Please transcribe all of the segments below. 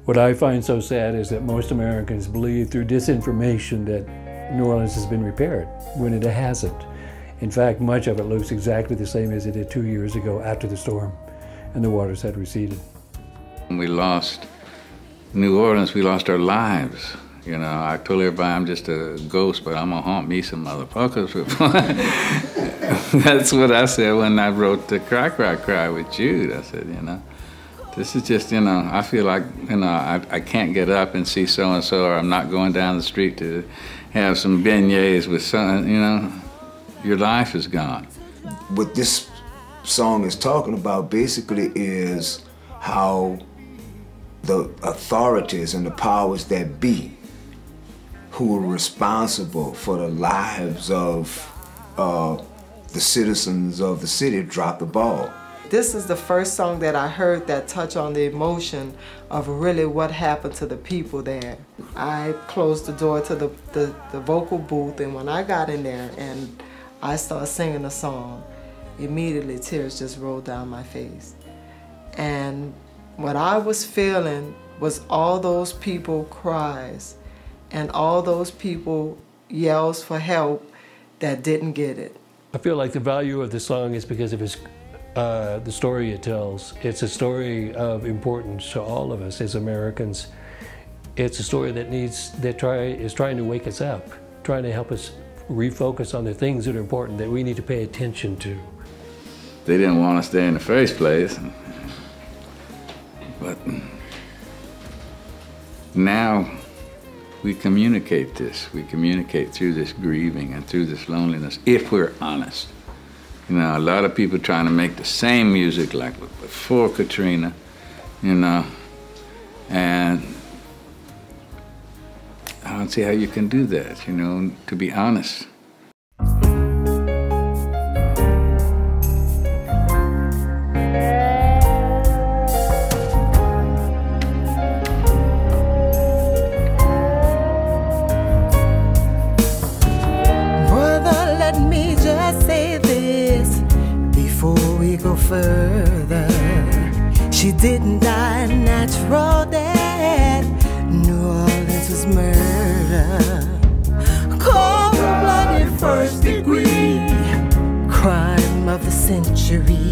What I find so sad is that most Americans believe through disinformation that New Orleans has been repaired, when it hasn't. In fact, much of it looks exactly the same as it did 2 years ago after the storm and the waters had receded. When we lost New Orleans, we lost our lives. You know, I told everybody I'm just a ghost, but I'm gonna haunt me some motherfuckers. That's what I said when I wrote the Cry, Cry, Cry with Jude. I said, you know, this is just, you know, I feel like, you know, I can't get up and see so-and-so, or I'm not going down the street to have some beignets with some, you know, your life is gone. What this song is talking about basically is how the authorities and the powers that be who are responsible for the lives of the citizens of the city dropped the ball. This is the first song that I heard that touched on the emotion of really what happened to the people there. I closed the door to the vocal booth, and when I got in there and I started singing the song, immediately tears just rolled down my face. And what I was feeling was all those people cries and all those people yells for help that didn't get it. I feel like the value of the song is because of the story it tells. It's a story of importance to all of us as Americans. It's a story that is trying to wake us up, trying to help us refocus on the things that are important, that we need to pay attention to. They didn't want us there in the first place, but now we communicate this. We communicate through this grieving and through this loneliness, if we're honest. You know, a lot of people trying to make the same music like before Katrina, you know, and I don't see how you can do that, you know, to be honest. Brother, let me just say this before we go further. She didn't die a natural death. New Orleans was murder. Cold-blooded first degree. Crime of the century.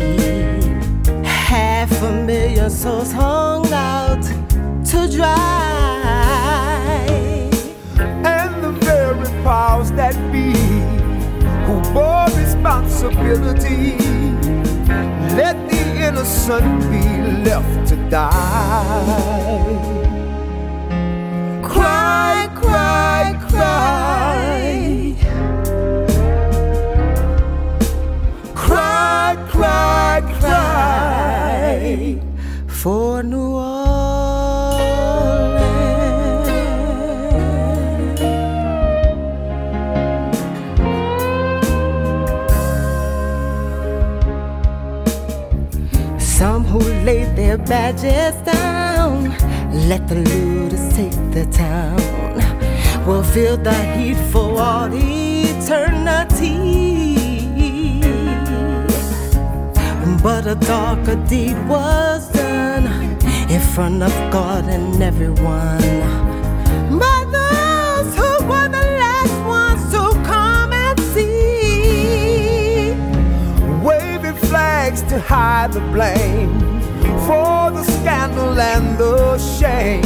500,000 souls hung out to dry. And the very powers that be who bore responsibility let the innocent be left to die. Cry, cry, cry. Cry, cry, cry for New Orleans. Some who laid their badges down, let the looters take the town, will feel the heat for all eternity. But a darker deed was done in front of God and everyone, by those who were the last ones to come and see. Waving flags to hide the blame for the scandal and the shame.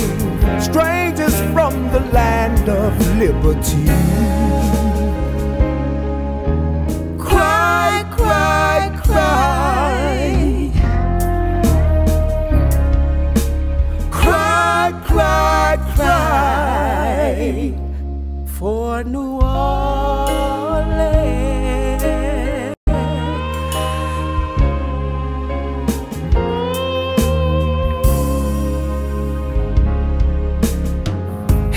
Strangers from the land of liberty. Cry, cry, cry. Cry, cry, cry for New Orleans.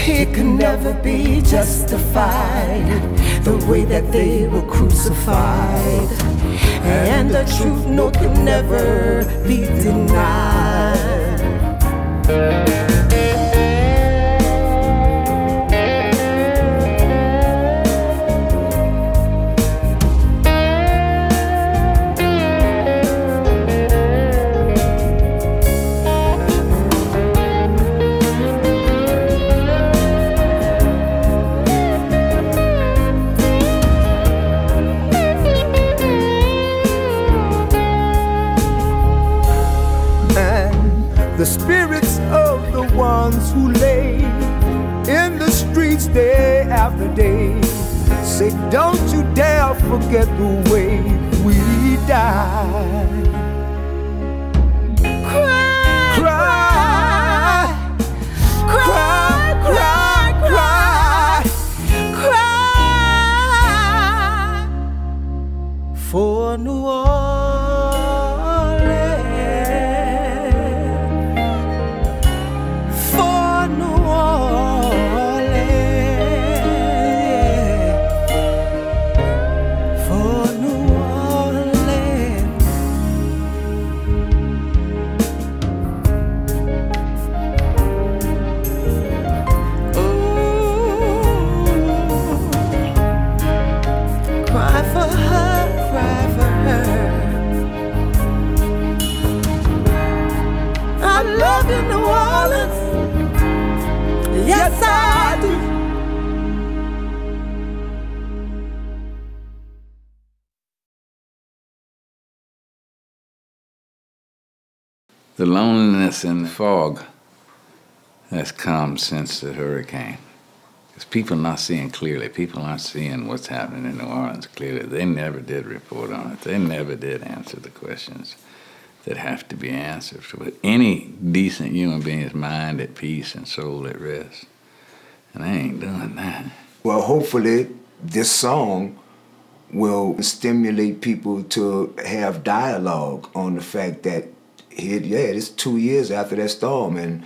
It can never be justified, the way that they were crucified. And the truth, no, can never be denied. the spirits of the ones who lay in the streets day after day. Say, don't you dare forget the way we died. Cry, cry, cry, cry, cry, cry for New Orleans, for New Orleans, for New Orleans. Cry for her, cry for her. I love you, New Orleans. Yes, I do. The loneliness and the fog has come since the hurricane. Because people are not seeing clearly. People aren't seeing what's happening in New Orleans clearly. They never did report on it. They never did answer the questions that have to be answered. With any decent human being's mind at peace and soul at rest. And they ain't doing that. Well, hopefully this song will stimulate people to have dialogue on the fact that it's 2 years after that storm and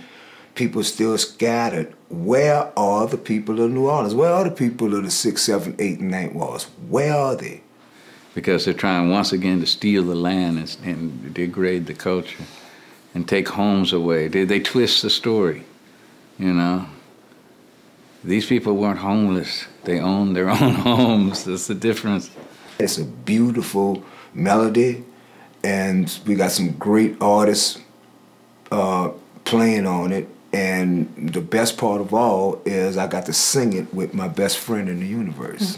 people still scattered. Where are the people of New Orleans? Where are the people of the 6th, 7th, 8th, and 9th wards? Where are they? Because they're trying once again to steal the land and degrade the culture and take homes away. They twist the story, you know. These people weren't homeless. They owned their own homes. That's the difference. It's a beautiful melody, and we got some great artists playing on it. And the best part of all is I got to sing it with my best friend in the universe.